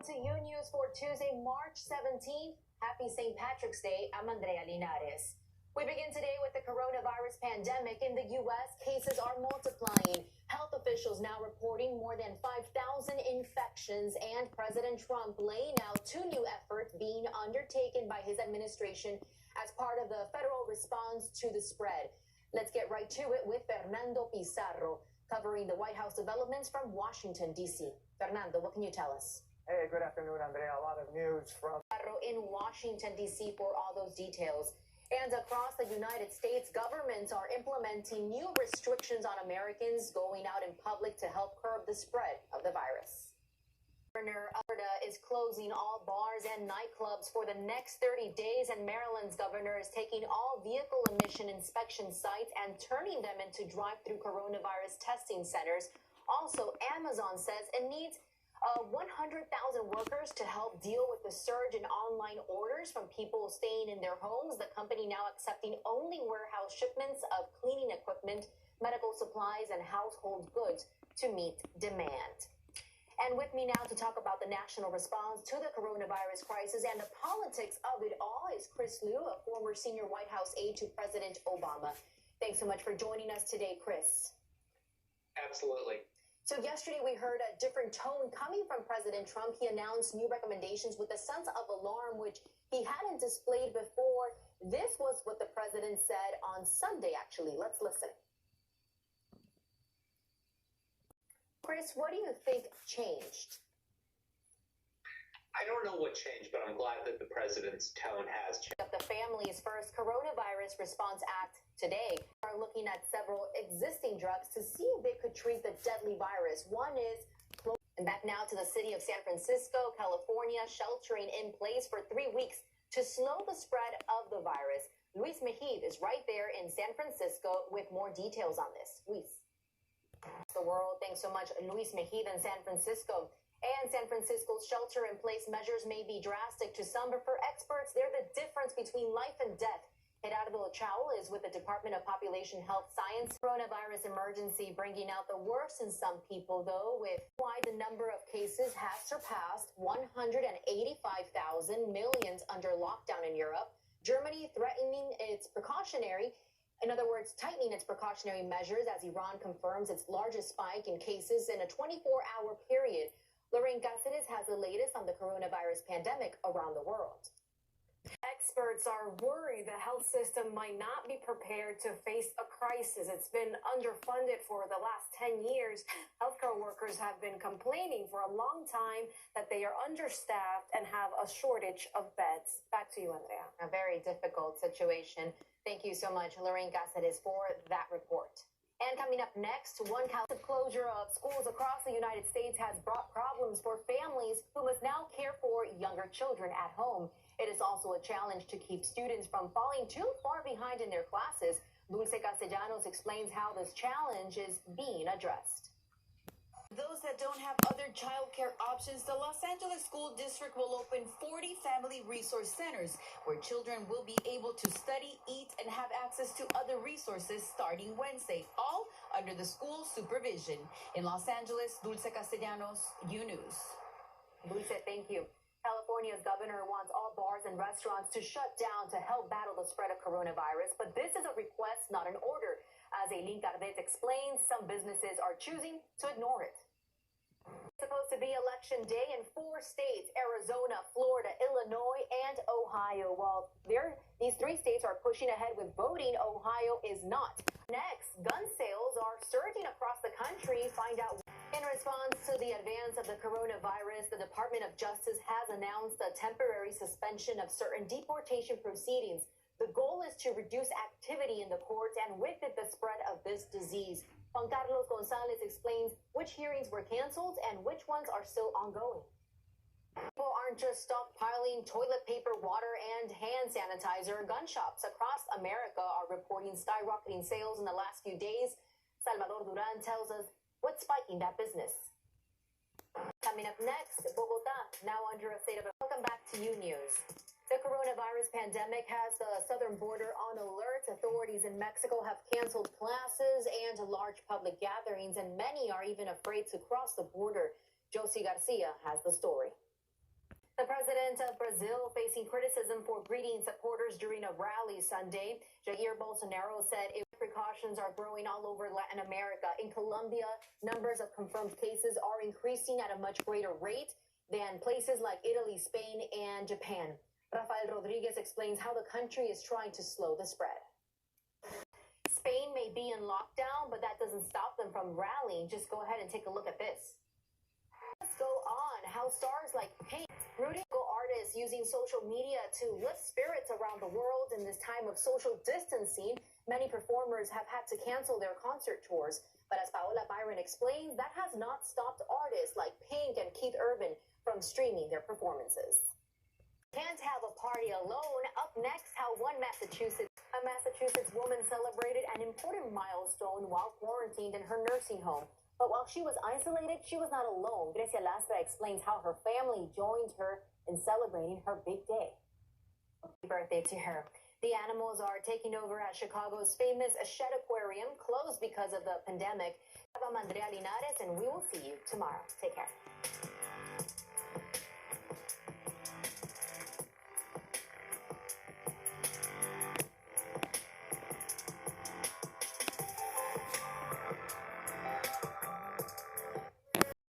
To Unews for Tuesday, March 17th. Happy St. Patrick's Day. I'm Andrea Linares. We begin today with the coronavirus pandemic. In the U.S., cases are multiplying. Health officials now reporting more than 5,000 infections, and President Trump laying out two new efforts being undertaken by his administration as part of the federal response to the spread. Let's get right to it with Fernando Pizarro, covering the White House developments from Washington, D.C. Fernando, what can you tell us? Hey, good afternoon, Andrea. A lot of news from in Washington, D.C. for all those details. And across the United States, governments are implementing new restrictions on Americans going out in public to help curb the spread of the virus. Governor Andrea is closing all bars and nightclubs for the next 30 days, and Maryland's governor is taking all vehicle emission inspection sites and turning them into drive-through coronavirus testing centers. Also, Amazon says it needs 100,000 workers to help deal with the surge in online orders from people staying in their homes. The company now accepting only warehouse shipments of cleaning equipment, medical supplies, and household goods to meet demand. And with me now to talk about the national response to the coronavirus crisis and the politics of it all is Chris Liu, a former senior White House aide to President Obama. Thanks so much for joining us today, Chris. Absolutely. So yesterday we heard a different tone coming from President Trump. He announced new recommendations with a sense of alarm, which he hadn't displayed before. This was what the president said on Sunday, actually. Let's listen. Chris, what do you think changed? I don't know what changed, but I'm glad that the president's tone has changed. The Families First Coronavirus Response Act today are looking at several existing drugs to see if they could treat the deadly virus. One is, and back now to the city of San Francisco, California, sheltering in place for 3 weeks to slow the spread of the virus. Luis Mejid is right there in San Francisco with more details on this. Luis. The world, thanks so much, Luis Mejid in San Francisco. And San Francisco's shelter-in-place measures may be drastic to some, but for experts, they're the difference between life and death. Gerardo Chao is with the Department of Population Health Science. Coronavirus emergency bringing out the worst in some people, though, with why the number of cases has surpassed 185,000, millions under lockdown in Europe. Germany threatening its in other words, tightening its precautionary measures as Iran confirms its largest spike in cases in a 24-hour period. Lorraine Cáceres has the latest on the coronavirus pandemic around the world. Experts are worried the health system might not be prepared to face a crisis. It's been underfunded for the last 10 years. Healthcare workers have been complaining for a long time that they are understaffed and have a shortage of beds. Back to you, Andrea. A very difficult situation. Thank you so much, Lorraine Cáceres, for that report. And coming up next, one closure of schools across the United States has brought problems for families who must now care for younger children at home. It is also a challenge to keep students from falling too far behind in their classes. Dulce Castellanos explains how this challenge is being addressed. Those that don't have other childcare options, the Los Angeles School District will open 40 family resource centers where children will be able to study, eat, and have access to other resources starting Wednesday, all under the school supervision. In Los Angeles, Dulce Castellanos, Unews. Dulce, thank you. California's governor wants all bars and restaurants to shut down to help battle the spread of coronavirus, but this is a request, not an order. As Aileen Cardet explains, some businesses are choosing to ignore it. It's supposed to be election day in 4 states: Arizona, Florida, Illinois, and Ohio. While these 3 states are pushing ahead with voting, Ohio is not. Next, gun sales are surging across the country. Find out. In response to the advance of the coronavirus, the Department of Justice has announced a temporary suspension of certain deportation proceedings. The goal is to reduce activity in the courts and with it the spread of this disease. Juan Carlos Gonzalez explains which hearings were canceled and which ones are still ongoing. People aren't just stockpiling toilet paper, water, and hand sanitizer. Gun shops across America are reporting skyrocketing sales in the last few days. Salvador Duran tells us what's spiking that business. Coming up next, Bogotá, now under a state of... Welcome back to Unews. The coronavirus pandemic has the southern border on alert. Authorities in Mexico have canceled classes and large public gatherings, and many are even afraid to cross the border. Josie Garcia has the story. The president of Brazil facing criticism for greeting supporters during a rally Sunday. Jair Bolsonaro said precautions are growing all over Latin America. In Colombia, numbers of confirmed cases are increasing at a much greater rate than places like Italy, Spain, and Japan. Rafael Rodriguez explains how the country is trying to slow the spread. Spain may be in lockdown, but that doesn't stop them from rallying. Just go ahead and take a look at this. Let's go on. How stars like Pink, rooting artists using social media to lift spirits around the world in this time of social distancing. Many performers have had to cancel their concert tours. But as Paola Byron explains, that has not stopped artists like Pink and Keith Urban from streaming their performances. Can't have a party alone. Up next, how a Massachusetts woman celebrated an important milestone while quarantined in her nursing home. But while she was isolated, she was not alone. Grecia Lastra explains how her family joined her in celebrating her big day. Happy birthday to her. The animals are taking over at Chicago's famous Shed Aquarium, closed because of the pandemic. I'm Andrea Linares, and we will see you tomorrow. Take care.